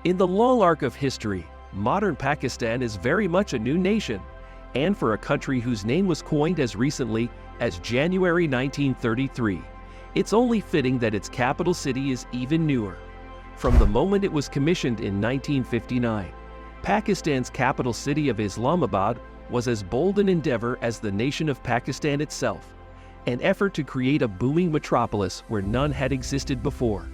In the long arc of history, modern Pakistan is very much a new nation, and for a country whose name was coined as recently as January 1933, it's only fitting that its capital city is even newer. From the moment it was commissioned in 1959, Pakistan's capital city of Islamabad was as bold an endeavor as the nation of Pakistan itself, an effort to create a booming metropolis where none had existed before.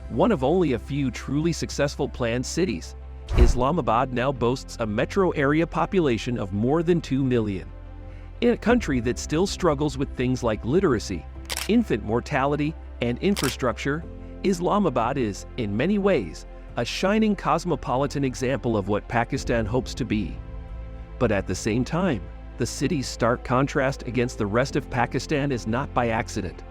One of only a few truly successful planned cities, Islamabad now boasts a metro area population of more than 2 million. In a country that still struggles with things like literacy, infant mortality, and infrastructure, Islamabad is, in many ways, a shining cosmopolitan example of what Pakistan hopes to be. But at the same time, the city's stark contrast against the rest of Pakistan is not by accident.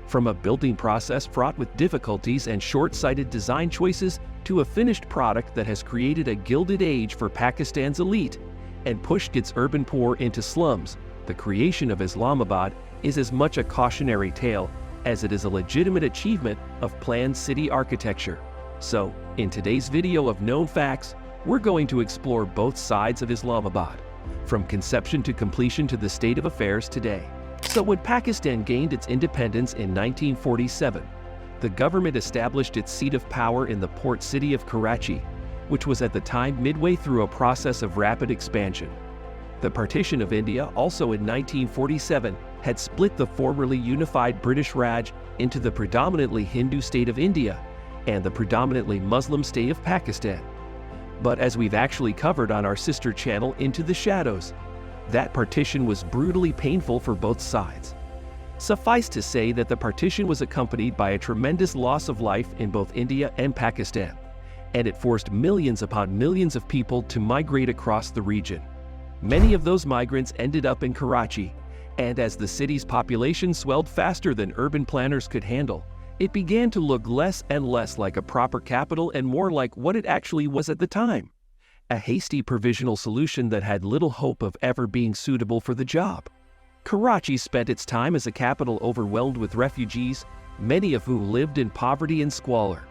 From a building process fraught with difficulties and short-sighted design choices to a finished product that has created a gilded age for Pakistan's elite and pushed its urban poor into slums, the creation of Islamabad is as much a cautionary tale as it is a legitimate achievement of planned city architecture. So, in today's video of known facts, we're going to explore both sides of Islamabad, from conception to completion to the state of affairs today. So when Pakistan gained its independence in 1947, the government established its seat of power in the port city of Karachi, which was at the time midway through a process of rapid expansion. The partition of India, also in 1947, had split the formerly unified British Raj into the predominantly Hindu state of India and the predominantly Muslim state of Pakistan. But as we've actually covered on our sister channel Into the Shadows, that partition was brutally painful for both sides. Suffice to say that the partition was accompanied by a tremendous loss of life in both India and Pakistan, and it forced millions upon millions of people to migrate across the region. Many of those migrants ended up in Karachi, and as the city's population swelled faster than urban planners could handle, it began to look less and less like a proper capital and more like what it actually was at the time: a hasty provisional solution that had little hope of ever being suitable for the job. Karachi spent its time as a capital overwhelmed with refugees, many of whom lived in poverty and squalor.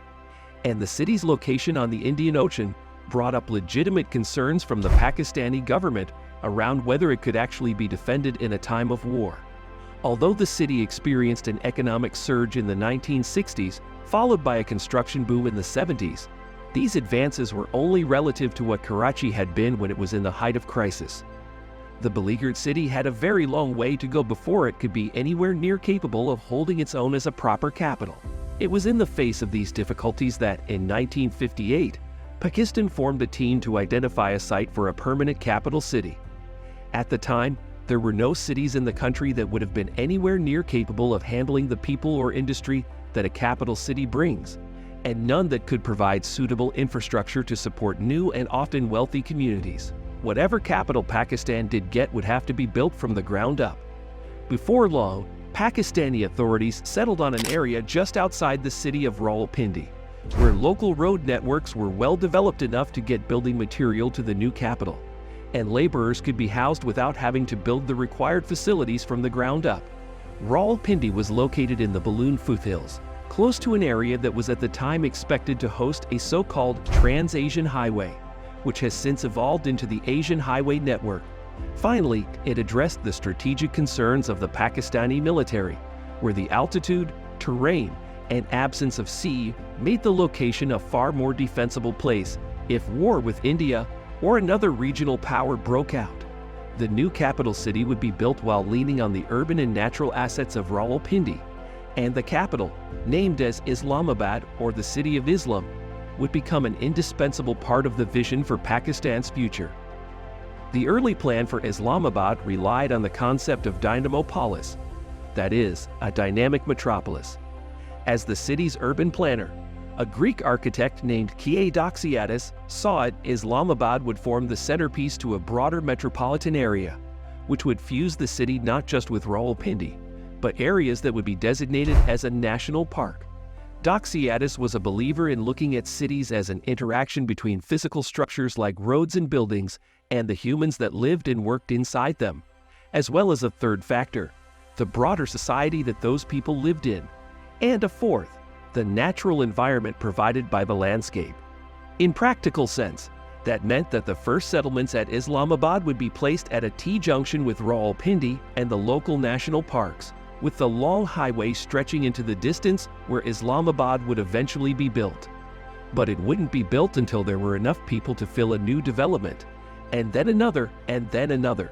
And the city's location on the Indian Ocean brought up legitimate concerns from the Pakistani government around whether it could actually be defended in a time of war. Although the city experienced an economic surge in the 1960s, followed by a construction boom in the 70s, these advances were only relative to what Karachi had been when it was in the height of crisis. The beleaguered city had a very long way to go before it could be anywhere near capable of holding its own as a proper capital. It was in the face of these difficulties that, in 1958, Pakistan formed a team to identify a site for a permanent capital city. At the time, there were no cities in the country that would have been anywhere near capable of handling the people or industry that a capital city brings, and none that could provide suitable infrastructure to support new and often wealthy communities. Whatever capital Pakistan did get would have to be built from the ground up. Before long, Pakistani authorities settled on an area just outside the city of Rawalpindi, where local road networks were well developed enough to get building material to the new capital, and laborers could be housed without having to build the required facilities from the ground up. Rawalpindi was located in the Balloon foothills, close to an area that was at the time expected to host a so-called Trans-Asian Highway, which has since evolved into the Asian Highway Network. Finally, it addressed the strategic concerns of the Pakistani military, where the altitude, terrain, and absence of sea made the location a far more defensible place if war with India or another regional power broke out. The new capital city would be built while leaning on the urban and natural assets of Rawalpindi, and the capital, named as Islamabad or the City of Islam, would become an indispensable part of the vision for Pakistan's future. The early plan for Islamabad relied on the concept of Dynamopolis, that is, a dynamic metropolis. As the city's urban planner, a Greek architect named Doxiadis saw it, Islamabad would form the centerpiece to a broader metropolitan area, which would fuse the city not just with Rawalpindi, but areas that would be designated as a national park. Doxiadis was a believer in looking at cities as an interaction between physical structures like roads and buildings and the humans that lived and worked inside them, as well as a third factor, the broader society that those people lived in, and a fourth, the natural environment provided by the landscape. In practical sense, that meant that the first settlements at Islamabad would be placed at a T-junction with Rawalpindi and the local national parks, with the long highway stretching into the distance where Islamabad would eventually be built. But it wouldn't be built until there were enough people to fill a new development, and then another, and then another.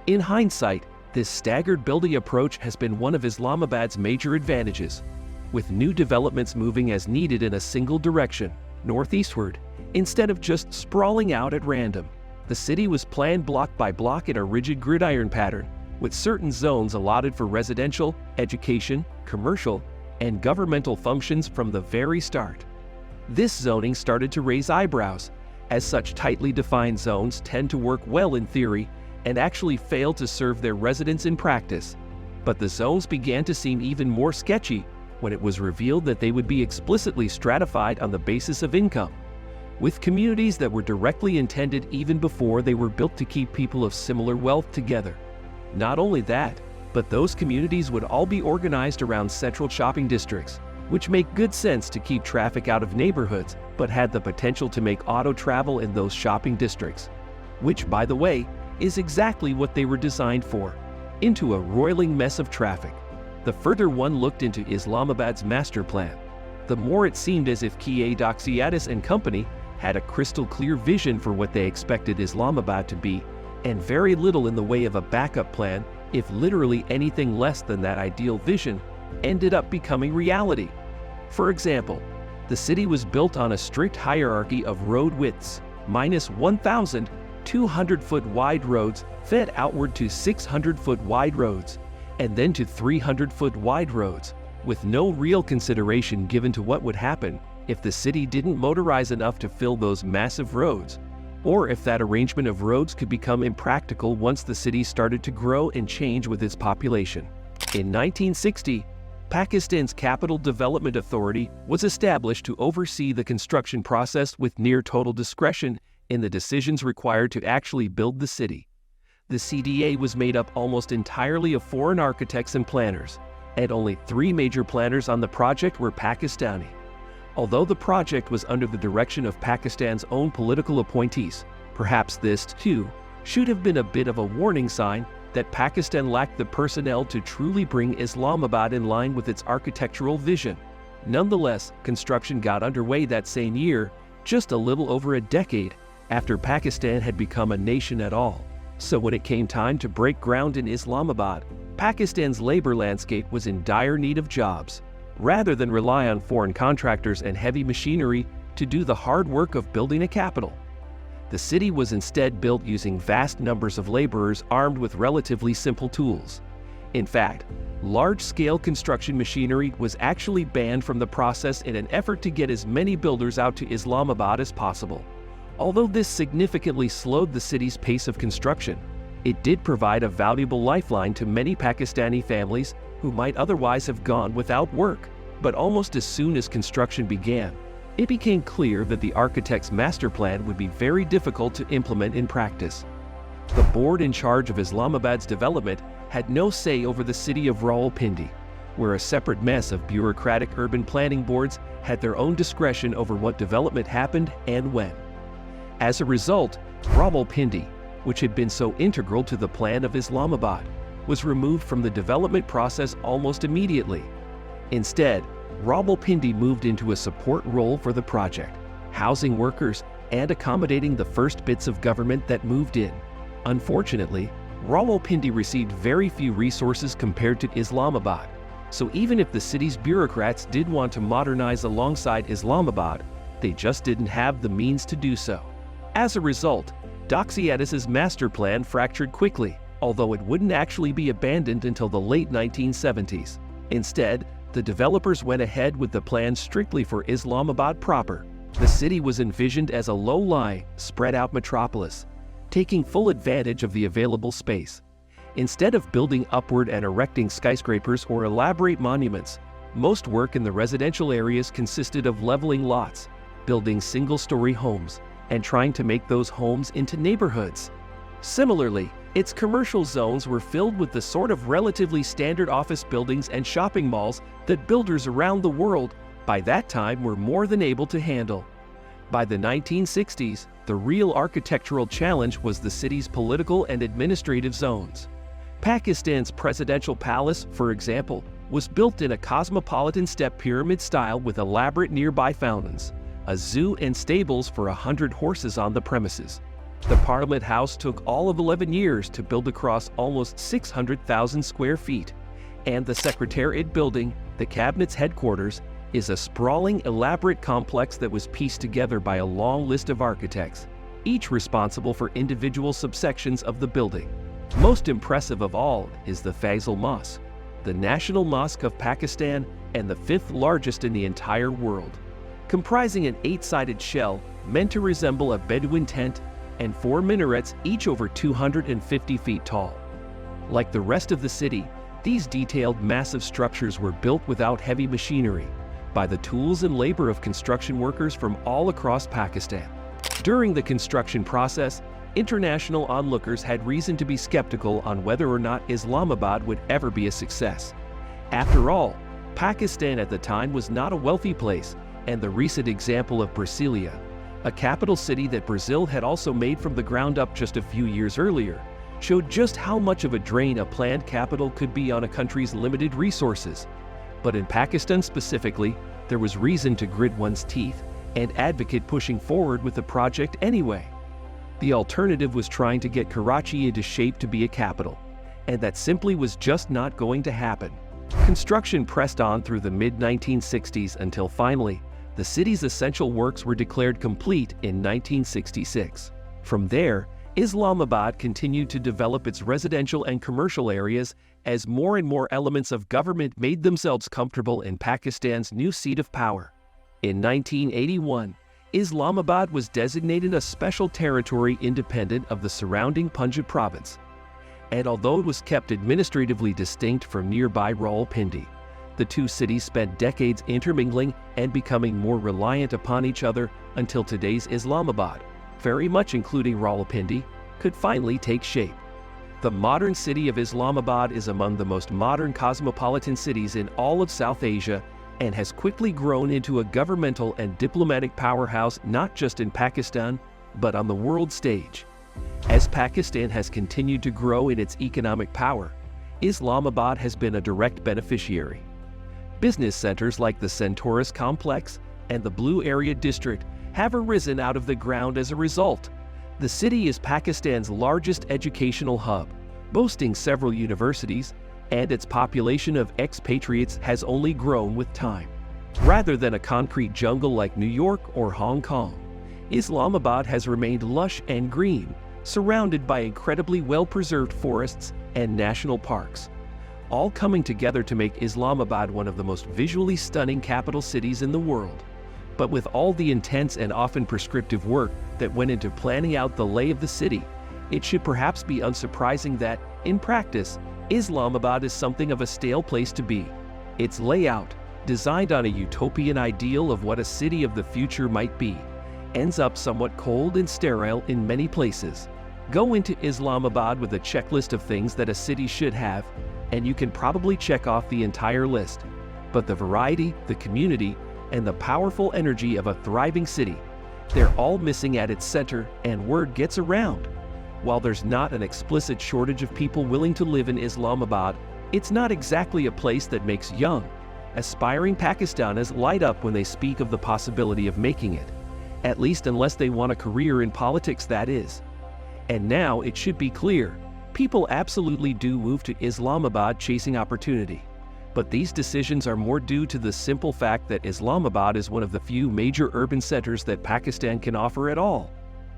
In hindsight, this staggered building approach has been one of Islamabad's major advantages, with new developments moving as needed in a single direction, northeastward, instead of just sprawling out at random. The city was planned block by block in a rigid gridiron pattern, with certain zones allotted for residential, education, commercial, and governmental functions from the very start. This zoning started to raise eyebrows, as such tightly defined zones tend to work well in theory and actually fail to serve their residents in practice. But the zones began to seem even more sketchy when it was revealed that they would be explicitly stratified on the basis of income, with communities that were directly intended even before they were built to keep people of similar wealth together. Not only that, but those communities would all be organized around central shopping districts, which make good sense to keep traffic out of neighborhoods, but had the potential to make auto travel in those shopping districts, which, by the way, is exactly what they were designed for, into a roiling mess of traffic. The further one looked into Islamabad's master plan, the more it seemed as if Doxiadis and company had a crystal clear vision for what they expected Islamabad to be, and very little in the way of a backup plan, if literally anything less than that ideal vision ended up becoming reality. For example, the city was built on a strict hierarchy of road widths, minus 1,200-foot wide roads fed outward to 600-foot wide roads, and then to 300-foot wide roads, with no real consideration given to what would happen if the city didn't motorize enough to fill those massive roads, or if that arrangement of roads could become impractical once the city started to grow and change with its population. In 1960, Pakistan's Capital Development Authority was established to oversee the construction process with near total discretion in the decisions required to actually build the city. The CDA was made up almost entirely of foreign architects and planners, and only 3 major planners on the project were Pakistani. Although the project was under the direction of Pakistan's own political appointees, perhaps this, too, should have been a bit of a warning sign that Pakistan lacked the personnel to truly bring Islamabad in line with its architectural vision. Nonetheless, construction got underway that same year, just a little over a decade after Pakistan had become a nation at all. So when it came time to break ground in Islamabad, Pakistan's labor landscape was in dire need of jobs. Rather than rely on foreign contractors and heavy machinery to do the hard work of building a capital, the city was instead built using vast numbers of laborers armed with relatively simple tools. In fact, large-scale construction machinery was actually banned from the process in an effort to get as many builders out to Islamabad as possible. Although this significantly slowed the city's pace of construction, it did provide a valuable lifeline to many Pakistani families who might otherwise have gone without work. But almost as soon as construction began, it became clear that the architect's master plan would be very difficult to implement in practice. The board in charge of Islamabad's development had no say over the city of Rawalpindi, where a separate mess of bureaucratic urban planning boards had their own discretion over what development happened and when. As a result, Rawalpindi, which had been so integral to the plan of Islamabad, was removed from the development process almost immediately. Instead, Rawalpindi moved into a support role for the project, housing workers and accommodating the first bits of government that moved in. Unfortunately, Rawalpindi received very few resources compared to Islamabad, so even if the city's bureaucrats did want to modernize alongside Islamabad, they just didn't have the means to do so. As a result, Doxiadis's master plan fractured quickly, although it wouldn't actually be abandoned until the late 1970s. Instead, the developers went ahead with the plan strictly for Islamabad proper. The city was envisioned as a low-lying, spread-out metropolis, taking full advantage of the available space. Instead of building upward and erecting skyscrapers or elaborate monuments, most work in the residential areas consisted of leveling lots, building single-story homes, and trying to make those homes into neighborhoods. Similarly, its commercial zones were filled with the sort of relatively standard office buildings and shopping malls that builders around the world by that time were more than able to handle. By the 1960s, the real architectural challenge was the city's political and administrative zones. Pakistan's presidential palace, for example, was built in a cosmopolitan step pyramid style with elaborate nearby fountains, a zoo and stables for 100 horses on the premises. The Parliament House took all of 11 years to build across almost 600,000 square feet, and the Secretariat building, the cabinet's headquarters, is a sprawling, elaborate complex that was pieced together by a long list of architects, each responsible for individual subsections of the building. Most impressive of all is the Faisal Mosque, the national mosque of Pakistan and the 5th largest in the entire world. Comprising an 8-sided shell meant to resemble a Bedouin tent and 4 minarets, each over 250 feet tall. Like the rest of the city, these detailed massive structures were built without heavy machinery, by the tools and labor of construction workers from all across Pakistan. During the construction process, international onlookers had reason to be skeptical on whether or not Islamabad would ever be a success. After all, Pakistan at the time was not a wealthy place, and the recent example of Brasilia, a capital city that Brazil had also made from the ground up just a few years earlier, showed just how much of a drain a planned capital could be on a country's limited resources. But in Pakistan specifically, there was reason to grit one's teeth and advocate pushing forward with the project anyway. The alternative was trying to get Karachi into shape to be a capital, and that simply was just not going to happen. Construction pressed on through the mid-1960s until finally, the city's essential works were declared complete in 1966. From there, Islamabad continued to develop its residential and commercial areas as more and more elements of government made themselves comfortable in Pakistan's new seat of power. In 1981, Islamabad was designated a special territory independent of the surrounding Punjab province. And although it was kept administratively distinct from nearby Rawalpindi, the two cities spent decades intermingling and becoming more reliant upon each other until today's Islamabad, very much including Rawalpindi, could finally take shape. The modern city of Islamabad is among the most modern cosmopolitan cities in all of South Asia and has quickly grown into a governmental and diplomatic powerhouse not just in Pakistan, but on the world stage. As Pakistan has continued to grow in its economic power, Islamabad has been a direct beneficiary. Business centers like the Centaurus Complex and the Blue Area District have arisen out of the ground as a result. The city is Pakistan's largest educational hub, boasting several universities, and its population of expatriates has only grown with time. Rather than a concrete jungle like New York or Hong Kong, Islamabad has remained lush and green, surrounded by incredibly well-preserved forests and national parks, all coming together to make Islamabad one of the most visually stunning capital cities in the world. But with all the intense and often prescriptive work that went into planning out the lay of the city, it should perhaps be unsurprising that, in practice, Islamabad is something of a stale place to be. Its layout, designed on a utopian ideal of what a city of the future might be, ends up somewhat cold and sterile in many places. Go into Islamabad with a checklist of things that a city should have, and you can probably check off the entire list. But the variety, the community, and the powerful energy of a thriving city, they're all missing at its center, and word gets around. While there's not an explicit shortage of people willing to live in Islamabad, it's not exactly a place that makes young, aspiring Pakistanis light up when they speak of the possibility of making it. At least unless they want a career in politics, that is. And now it should be clear, people absolutely do move to Islamabad chasing opportunity. But these decisions are more due to the simple fact that Islamabad is one of the few major urban centers that Pakistan can offer at all.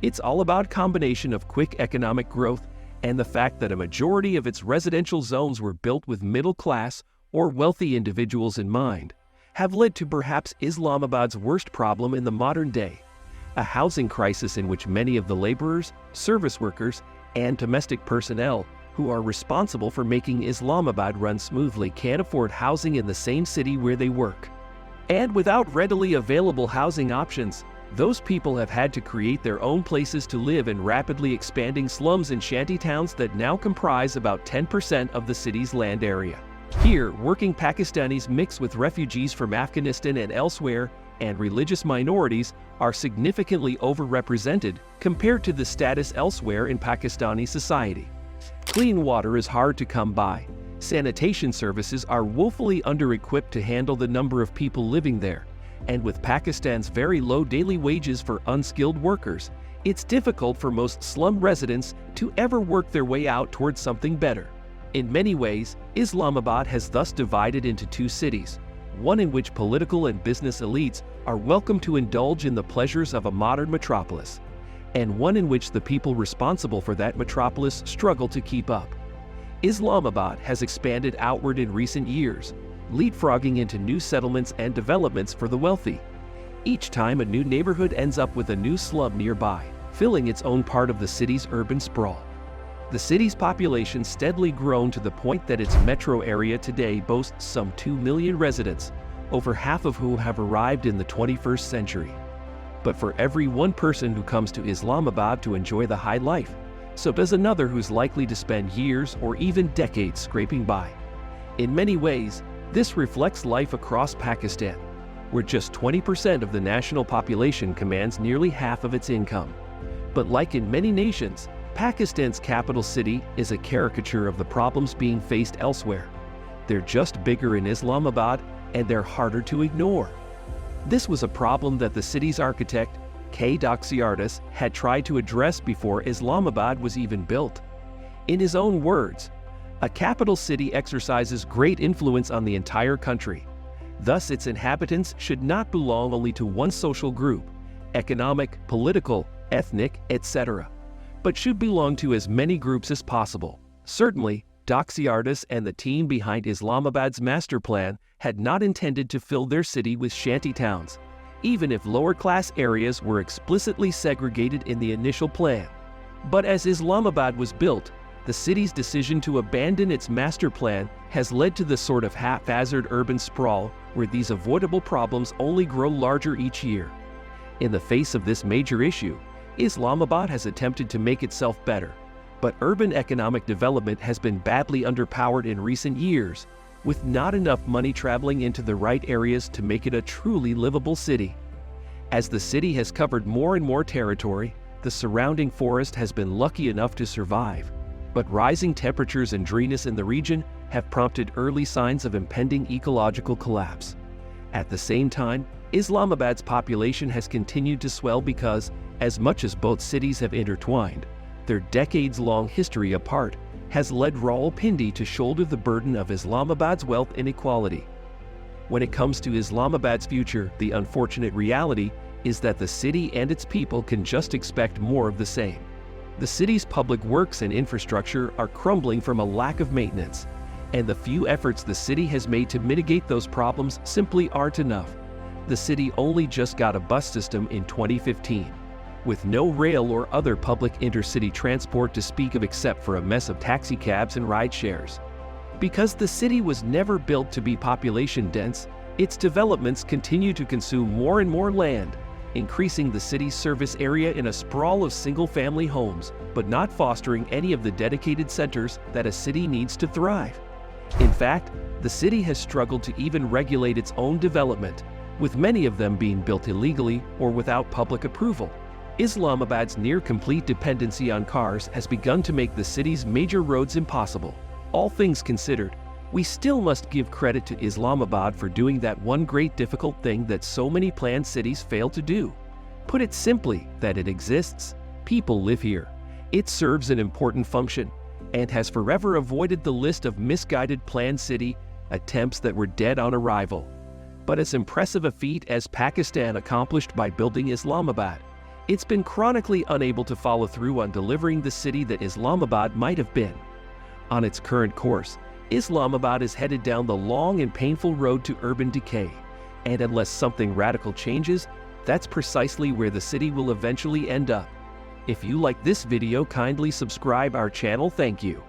It's all about a combination of quick economic growth and the fact that a majority of its residential zones were built with middle-class or wealthy individuals in mind, have led to perhaps Islamabad's worst problem in the modern day, a housing crisis in which many of the laborers, service workers, and domestic personnel who are responsible for making Islamabad run smoothly can't afford housing in the same city where they work. And without readily available housing options, those people have had to create their own places to live in rapidly expanding slums and shantytowns that now comprise about 10% of the city's land area. Here, working Pakistanis mix with refugees from Afghanistan and elsewhere, and religious minorities are significantly overrepresented compared to the status elsewhere in Pakistani society. Clean water is hard to come by. Sanitation services are woefully under-equipped to handle the number of people living there, and with Pakistan's very low daily wages for unskilled workers, it's difficult for most slum residents to ever work their way out towards something better. In many ways, Islamabad has thus divided into two cities, one in which political and business elites are welcome to indulge in the pleasures of a modern metropolis, and one in which the people responsible for that metropolis struggle to keep up. Islamabad has expanded outward in recent years, leapfrogging into new settlements and developments for the wealthy. Each time a new neighborhood ends up with a new slum nearby, filling its own part of the city's urban sprawl. The city's population steadily grown to the point that its metro area today boasts some 2 million residents, over half of whom have arrived in the 21st century. But for every one person who comes to Islamabad to enjoy the high life, so does another who's likely to spend years or even decades scraping by. In many ways, this reflects life across Pakistan, where just 20% of the national population commands nearly half of its income. But like in many nations, Pakistan's capital city is a caricature of the problems being faced elsewhere. They're just bigger in Islamabad, and they're harder to ignore. This was a problem that the city's architect, K. Doxiartis, had tried to address before Islamabad was even built. In his own words, "A capital city exercises great influence on the entire country. Thus, its inhabitants should not belong only to one social group, economic, political, ethnic, etc., but should belong to as many groups as possible." Certainly, Doxiartis and the team behind Islamabad's master plan had not intended to fill their city with shanty towns, even if lower-class areas were explicitly segregated in the initial plan. But as Islamabad was built, the city's decision to abandon its master plan has led to the sort of haphazard urban sprawl where these avoidable problems only grow larger each year. In the face of this major issue, Islamabad has attempted to make itself better, but urban economic development has been badly underpowered in recent years, with not enough money traveling into the right areas to make it a truly livable city. As the city has covered more and more territory, the surrounding forest has been lucky enough to survive, but rising temperatures and dryness in the region have prompted early signs of impending ecological collapse. At the same time, Islamabad's population has continued to swell because, as much as both cities have intertwined, their decades-long history apart has led Rawalpindi to shoulder the burden of Islamabad's wealth inequality. When it comes to Islamabad's future, the unfortunate reality is that the city and its people can just expect more of the same. The city's public works and infrastructure are crumbling from a lack of maintenance, and the few efforts the city has made to mitigate those problems simply aren't enough. The city only just got a bus system in 2015. With no rail or other public intercity transport to speak of except for a mess of taxicabs and ride shares. Because the city was never built to be population dense, its developments continue to consume more and more land, increasing the city's service area in a sprawl of single-family homes, but not fostering any of the dedicated centers that a city needs to thrive. In fact, the city has struggled to even regulate its own development, with many of them being built illegally or without public approval. Islamabad's near-complete dependency on cars has begun to make the city's major roads impossible. All things considered, we still must give credit to Islamabad for doing that one great difficult thing that so many planned cities fail to do. Put it simply, that it exists. People live here. It serves an important function, and has forever avoided the list of misguided planned city attempts that were dead on arrival. But as impressive a feat as Pakistan accomplished by building Islamabad, it's been chronically unable to follow through on delivering the city that Islamabad might have been. On its current course, Islamabad is headed down the long and painful road to urban decay, and unless something radical changes, that's precisely where the city will eventually end up. If you like this video, kindly subscribe our channel. Thank you.